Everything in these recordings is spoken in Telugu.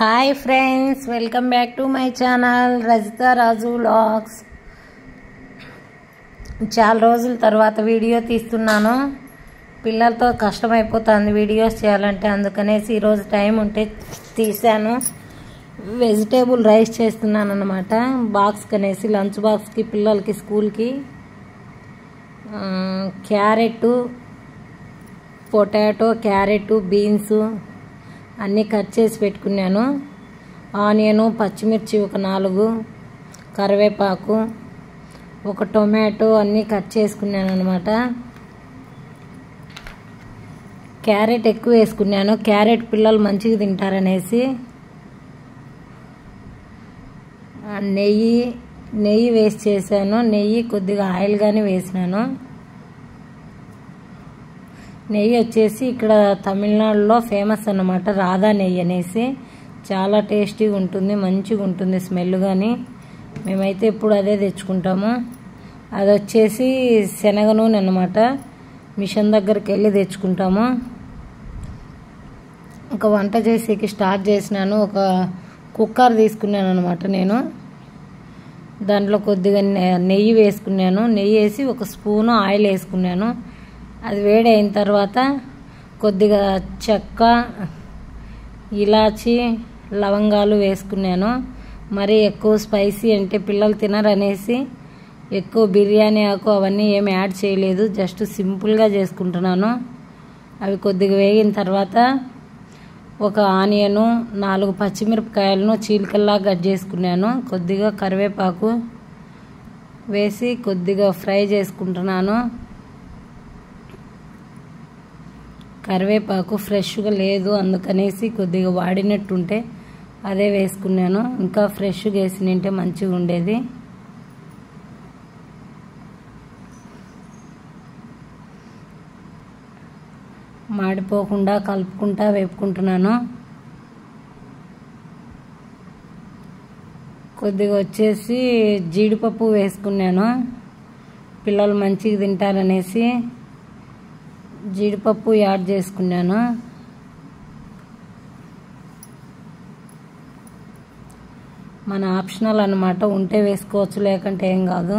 Hi friends, welcome back to my channel Rajitha Raju vlogs. చాలా రోజుల తర్వాత వీడియో తీస్తున్నాను. పిల్లలతో కష్టమైపోతుంది వీడియోస్ చేయాలంటే, అందుకనేసి ఈరోజు టైం ఉంటే తీశాను. వెజిటేబుల్ రైస్ చేస్తున్నాను అన్నమాట. బాక్స్ కనేసి లంచ్ బాక్స్కి పిల్లలకి స్కూల్కి క్యారెట్, పొటాటో, క్యారెట్, బీన్స్ అన్నీ కట్ చేసి పెట్టుకున్నాను. ఆనియను, పచ్చిమిర్చి ఒక 4, కరివేపాకు, ఒక టొమాటో అన్నీ కట్ చేసుకున్నాను అన్నమాట. క్యారెట్ ఎక్కువ వేసుకున్నాను, క్యారెట్ పిల్లలు మంచిగా తింటారనేసి. నెయ్యి వేసి చేశాను. నెయ్యి కొద్దిగా ఆయిల్గానే వేసినాను. నెయ్యి వచ్చేసి ఇక్కడ తమిళనాడులో ఫేమస్ అన్నమాట, రాధా నెయ్యి అనేసి. చాలా టేస్టీగా ఉంటుంది, మంచిగా ఉంటుంది స్మెల్ కానీ. మేమైతే ఇప్పుడు అదే తెచ్చుకుంటాము. అది వచ్చేసి శనగ నూనె అన్నమాట. మిషన్ దగ్గరికి వెళ్ళి తెచ్చుకుంటాము. ఒక వంట చేసేకి స్టార్ట్ చేసినాను. ఒక కుక్కర్ తీసుకున్నాను అన్నమాట నేను. దాంట్లో కొద్దిగా నెయ్యి వేసుకున్నాను. నెయ్యి వేసి ఒక స్పూను ఆయిల్ వేసుకున్నాను. అది వేడి అయిన తర్వాత కొద్దిగా చెక్క, ఇలాచి, లవంగాలు వేసుకున్నాను. మరి ఎక్కువ స్పైసీ అంటే పిల్లలు తినరనేసి ఎక్కువ బిర్యానీ ఆకు అవన్నీ ఏమి యాడ్ చేయలేదు, జస్ట్ సింపుల్గా చేసుకుంటున్నాను. అవి కొద్దిగా వేగిన తర్వాత ఒక ఆనియను, 4 పచ్చిమిరపకాయలను చీలికల్లా కట్ చేసుకున్నాను. కొద్దిగా కరివేపాకు వేసి కొద్దిగా ఫ్రై చేసుకుంటున్నాను. కరివేపాకు ఫ్రెష్గా లేదు, అందుకనేసి కొద్దిగా వాడినట్టుంటే అదే వేసుకున్నాను. ఇంకా ఫ్రెష్గా వేసి నింటే మంచిగా ఉండేది. మాడిపోకుండా కలుపుకుంటా వేపుకుంటున్నాను. కొద్దిగా వచ్చేసి జీడిపప్పు వేసుకున్నాను, పిల్లలు మంచిగా తింటారనేసి జీడిపప్పు యాడ్ చేసుకున్నాను. మన ఆప్షనల్ అన్నమాట, ఉంటే వేసుకోవచ్చు, లేకంటే ఏం కాదు.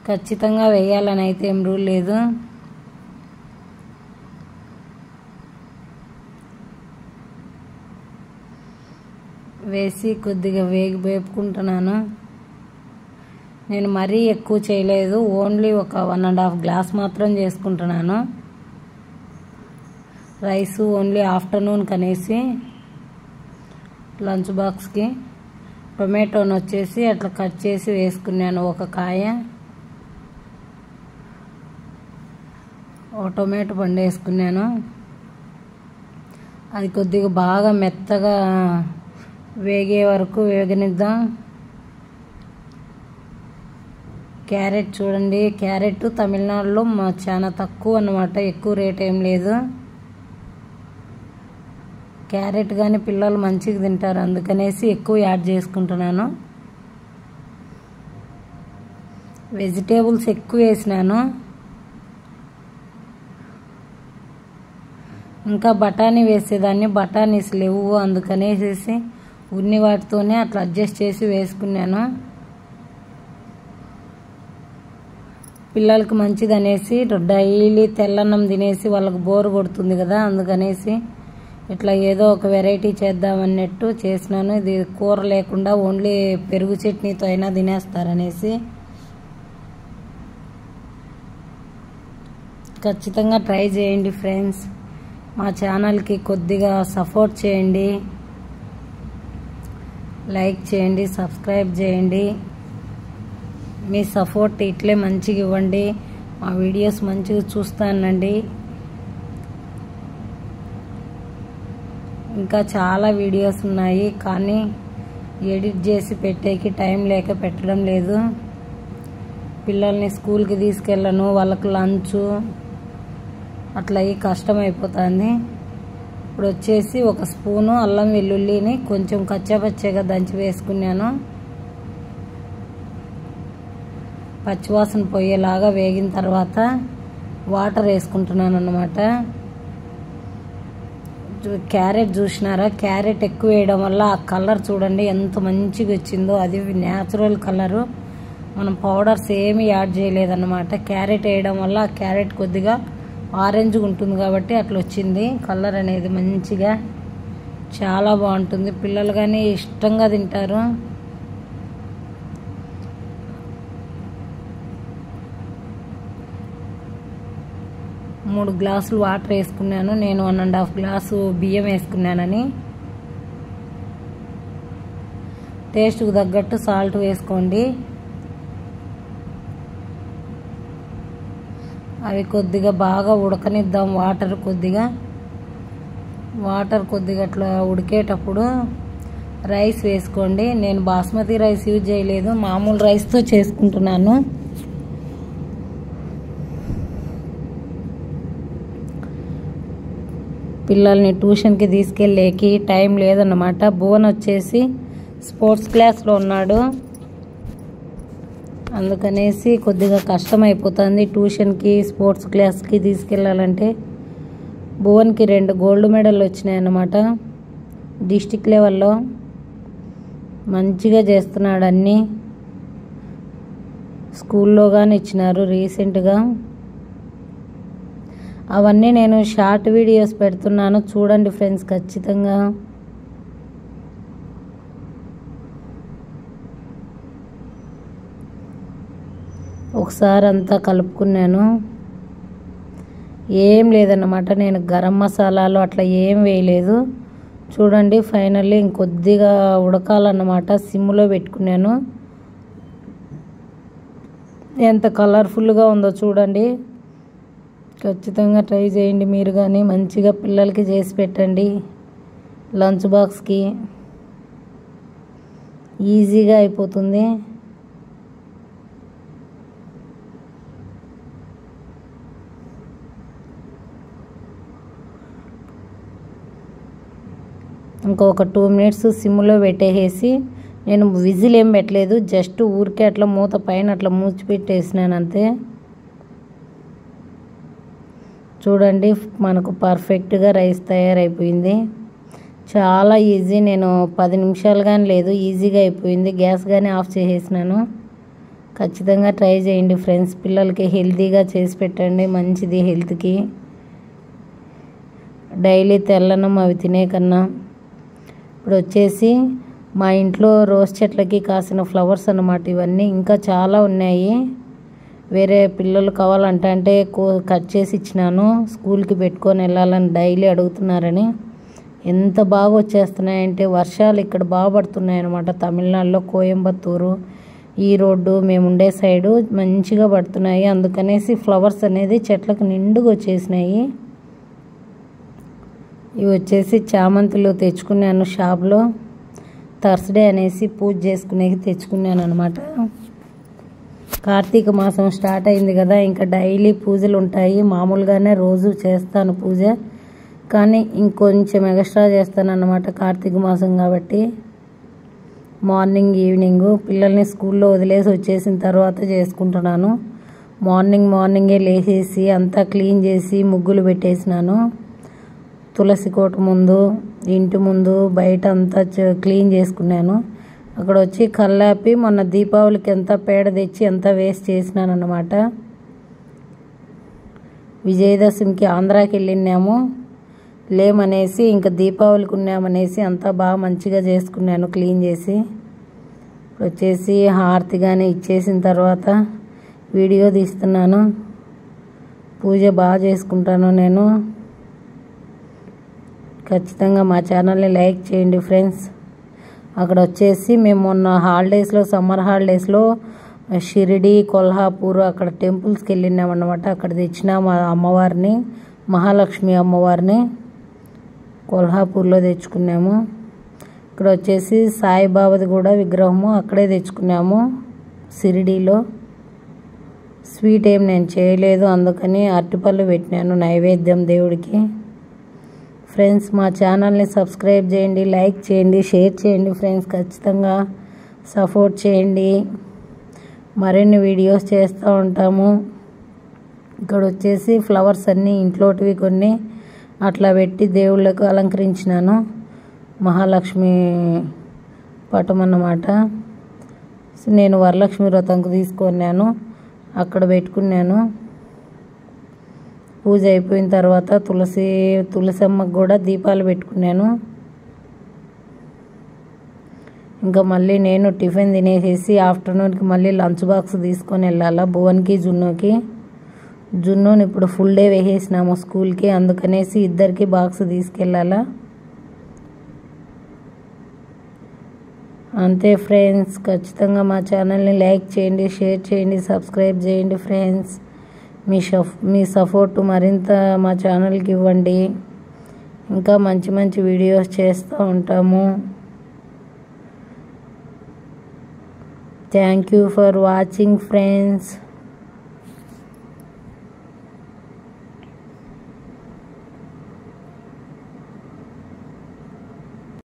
ఖచ్చితంగా వేయాలని అయితే ఏం రూల్ లేదు. వేసి కొద్దిగా వేపుకుంటున్నాను. నేను మరీ ఎక్కువ చేయలేదు, ఓన్లీ ఒక 1.5 గ్లాస్ మాత్రం చేసుకుంటున్నాను. రైసు ఓన్లీ ఆఫ్టర్నూన్ కనేసి లంచ్ బాక్స్కి. టొమాటోని వచ్చేసి అట్లా కట్ చేసి వేసుకున్నాను. ఒక కాయ, ఒక టొమాటో పండు వేసుకున్నాను. అది కొద్దిగా బాగా మెత్తగా వేగే వరకు వేగనిద్దాం. క్యారెట్ చూడండి, క్యారెట్ తమిళనాడులో చాలా తక్కువ అన్నమాట, ఎక్కువ రేట్ ఏం లేదు. క్యారెట్ కానీ పిల్లలు మంచిగా తింటారు, అందుకనేసి ఎక్కువ యాడ్ చేసుకుంటున్నాను. వెజిటేబుల్స్ ఎక్కువ వేసినాను. ఇంకా బఠానీ వేసేదాన్ని, బఠానీస్ లేవు, అందుకనేసి ఉన్ని వాటితోనే అట్లా అడ్జస్ట్ చేసి వేసుకున్నాను. పిల్లలకి మంచిది అనేసి, డైలీ తెల్లన్నం తినేసి వాళ్ళకి బోర్ కొడుతుంది కదా, అందుకనేసి ఇట్లా ఏదో ఒక వెరైటీ చేద్దామన్నట్టు చేసినాను. ఇది కూర లేకుండా ఓన్లీ పెరుగు చట్నీతో అయినా తినేస్తారనేసి. ఖచ్చితంగా ట్రై చేయండి ఫ్రెండ్స్. మా ఛానల్కి కొద్దిగా సపోర్ట్ చేయండి, లైక్ చేయండి, సబ్స్క్రైబ్ చేయండి. మీ సపోర్ట్ ఇట్లే మంచిగా ఇవ్వండి. మా వీడియోస్ మంచిగా చూస్తానండి. ఇంకా చాలా వీడియోస్ ఉన్నాయి, కానీ ఎడిట్ చేసి పెట్టేకి టైం లేక పెట్టడం లేదు. పిల్లల్ని స్కూల్కి తీసుకెళ్ళను, వాళ్ళకు లంచ్ అట్లా కష్టం అయిపోతుంది. ఇప్పుడు వచ్చేసి ఒక స్పూను అల్లం వెల్లుల్లిని కొంచెం కచ్చాపచ్చగా దంచి వేసుకున్నాను. పచ్చివాసన పోయేలాగా వేగిన తర్వాత వాటర్ వేసుకుంటున్నాను అన్నమాట. క్యారెట్ చూసినారా, క్యారెట్ ఎక్కువ వేయడం వల్ల ఆ కలర్ చూడండి ఎంత మంచిగా వచ్చిందో. అది న్యాచురల్ కలరు, మనం పౌడర్స్ ఏమి యాడ్ చేయలేదన్నమాట. క్యారెట్ వేయడం వల్ల ఆ క్యారెట్ కొద్దిగా ఆరెంజ్గా ఉంటుంది కాబట్టి అట్లా వచ్చింది కలర్ అనేది. మంచిగా చాలా బాగుంటుంది, పిల్లలు కానీ ఇష్టంగా తింటారు. మూడు గ్లాసులు వాటర్ వేసుకున్నాను నేను, 1.5 గ్లాసు బియ్యం వేసుకున్నానని. టేస్ట్కు తగ్గట్టు సాల్ట్ వేసుకోండి. అవి కొద్దిగా బాగా ఉడకనిద్దాం. వాటర్ కొద్దిగా అట్లా ఉడికేటప్పుడు రైస్ వేసుకోండి. నేను బాస్మతి రైస్ యూజ్ చేయలేదు, మామూలు రైస్తో చేసుకుంటున్నాను. పిల్లల్ని ట్యూషన్కి తీసుకెళ్ళేకి టైం లేదన్నమాట. భువన్ వచ్చేసి స్పోర్ట్స్ క్లాస్లో ఉన్నాడు, అందుకనేసి కొద్దిగా కష్టమైపోతుంది ట్యూషన్కి స్పోర్ట్స్ క్లాస్కి తీసుకెళ్ళాలంటే. భువన్కి 2 గోల్డ్ మెడల్ వచ్చినాయి అన్నమాట డిస్టిక్ లెవెల్లో. మంచిగా చేస్తున్నాడు అన్నీ. స్కూల్లో కానీ ఇచ్చినారు రీసెంట్గా. అవన్నీ నేను షార్ట్ వీడియోస్ పెడుతున్నాను, చూడండి ఫ్రెండ్స్ ఖచ్చితంగా. ఒకసారి అంతా కలుపుకున్నాను. ఏం లేదన్నమాట, నేను గరం మసాలాలు అట్లా ఏం వేయలేదు. చూడండి ఫైనల్లీ ఇంకొద్దిగా ఉడకాలన్నమాట, సిమ్లో పెట్టుకున్నాను. ఎంత కలర్ఫుల్గా ఉందో చూడండి. ఖచ్చితంగా ట్రై చేయండి మీరు కానీ. మంచిగా పిల్లలకి చేసి పెట్టండి లంచ్ బాక్స్కి, ఈజీగా అయిపోతుంది. ఇంకొక 2 మినిట్స్ సిమ్లో పెట్టేసి, నేను విజిల్ ఏం పెట్టలేదు, జస్ట్ ఊరికే అట్లా మూత పైన అట్లా మూచి పెట్టేసినాను అంతే. చూడండి మనకు పర్ఫెక్ట్గా రైస్ తయారైపోయింది. చాలా ఈజీ, నేను 10 నిమిషాలు కానీ లేదు, ఈజీగా అయిపోయింది. గ్యాస్ కానీ ఆఫ్ చేసేసినాను. ఖచ్చితంగా ట్రై చేయండి ఫ్రెండ్స్. పిల్లలకి హెల్తీగా చేసి పెట్టండి, మంచిది హెల్త్కి. డైలీ తెల్లనం అవి తినే కన్నా. ఇప్పుడు వచ్చేసి మా ఇంట్లో రోజ్ చెట్లకి కాసిన ఫ్లవర్స్ అన్నమాట ఇవన్నీ. ఇంకా చాలా ఉన్నాయి, వేరే పిల్లలు కావాలంటే అంటే కట్ చేసి ఇచ్చినాను. స్కూల్కి పెట్టుకొని వెళ్ళాలని డైలీ అడుగుతున్నారని. ఎంత బాగా వచ్చేస్తున్నాయంటే వర్షాలు ఇక్కడ బాగా పడుతున్నాయి అన్నమాట. తమిళనాడులో కోయంబత్తూరు, ఈ రోడ్డు మేము ఉండే సైడు మంచిగా పడుతున్నాయి. అందుకనేసి ఫ్లవర్స్ అనేది చెట్లకు నిండుగా వచ్చేసినాయి. ఇవి వచ్చేసి చామంతులు తెచ్చుకున్నాను షాప్లో. థర్స్డే అనేసి పూజ చేసుకునేకి తెచ్చుకున్నాను అనమాట. కార్తీక మాసం స్టార్ట్ అయింది కదా, ఇంకా డైలీ పూజలు ఉంటాయి. మామూలుగానే రోజు చేస్తాను పూజ, కానీ ఇంకొంచెం ఎక్స్ట్రా చేస్తాను అన్నమాట కార్తీక మాసం కాబట్టి. మార్నింగ్ ఈవినింగ్ పిల్లల్ని స్కూల్లో వదిలేసి వచ్చేసిన తర్వాత చేసుకుంటున్నాను. మార్నింగే లేచేసి అంతా క్లీన్ చేసి ముగ్గులు పెట్టేసినాను. తులసి కోట ముందు, ఇంటి ముందు, బయట అంతా క్లీన్ చేసుకున్నాను. అక్కడ వచ్చి కల్లాపి మొన్న దీపావళికి ఎంత పేడ తెచ్చి ఎంత వేస్ట్ చేసినాను అన్నమాట. విజయదశమికి ఆంధ్రాకి వెళ్ళినాము, లేమనేసి ఇంకా దీపావళికి ఉన్నామనేసి అంతా బాగా మంచిగా చేసుకున్నాను క్లీన్ చేసి. వచ్చేసి హారతి కానీ ఇచ్చేసిన తర్వాత వీడియో తీస్తున్నాను. పూజ బాగా చేసుకుంటాను నేను. ఖచ్చితంగా మా ఛానల్ని లైక్ చేయండి ఫ్రెండ్స్. అక్కడ వచ్చేసి మేము మొన్న హాలిడేస్లో, సమ్మర్ హాలిడేస్లో షిరిడి, కొల్హాపూర్ అక్కడ టెంపుల్స్కి వెళ్ళినామన్నమాట. అక్కడ తెచ్చినాము అమ్మవారిని, మహాలక్ష్మి అమ్మవారిని కొల్హాపూర్లో తెచ్చుకున్నాము. ఇక్కడ వచ్చేసి సాయిబాబాది కూడా విగ్రహము అక్కడే తెచ్చుకున్నాము షిరిడీలో. స్వీట్ ఏం నేను చేయలేదు, అందుకని అరటిపళ్ళు పెట్టినాను నైవేద్యం దేవుడికి. ఫ్రెండ్స్ మా ఛానల్ని సబ్స్క్రైబ్ చేయండి, లైక్ చేయండి, షేర్ చేయండి ఫ్రెండ్స్. ఖచ్చితంగా సపోర్ట్ చేయండి. మరిన్ని వీడియోస్ చేస్తూ ఉంటాము. ఇక్కడ వచ్చేసి ఫ్లవర్స్ అన్నీ ఇంట్లోటివి కొన్ని అట్లా పెట్టి దేవుళ్ళకు అలంకరించినాను. మహాలక్ష్మి పటం అన్నమాట. నేను వరలక్ష్మి వ్రతంకు తీసుకున్నాను, అక్కడ పెట్టుకున్నాను. పూజ అయిపోయిన తర్వాత తులసమ్మకు కూడా దీపాలు పెట్టుకున్నాను. ఇంకా మళ్ళీ నేను టిఫిన్ తినేసేసి ఆఫ్టర్నూన్కి మళ్ళీ లంచ్ బాక్స్ తీసుకొని వెళ్ళాలా భువన్కి జున్నుకి. జున్నుని ఇప్పుడు ఫుల్ డే వేసేసినాము స్కూల్కి, అందుకనేసి ఇద్దరికి బాక్స్ తీసుకెళ్ళాలా. అంతే ఫ్రెండ్స్, ఖచ్చితంగా మా ఛానల్ని లైక్ చేయండి, షేర్ చేయండి, సబ్స్క్రైబ్ చేయండి ఫ్రెండ్స్. మీ సపోర్టు మరింత మా ఛానల్కి ఇవ్వండి. ఇంకా మంచి మంచి వీడియోస్ చేస్తూ ఉంటాము. Thank you for watching friends.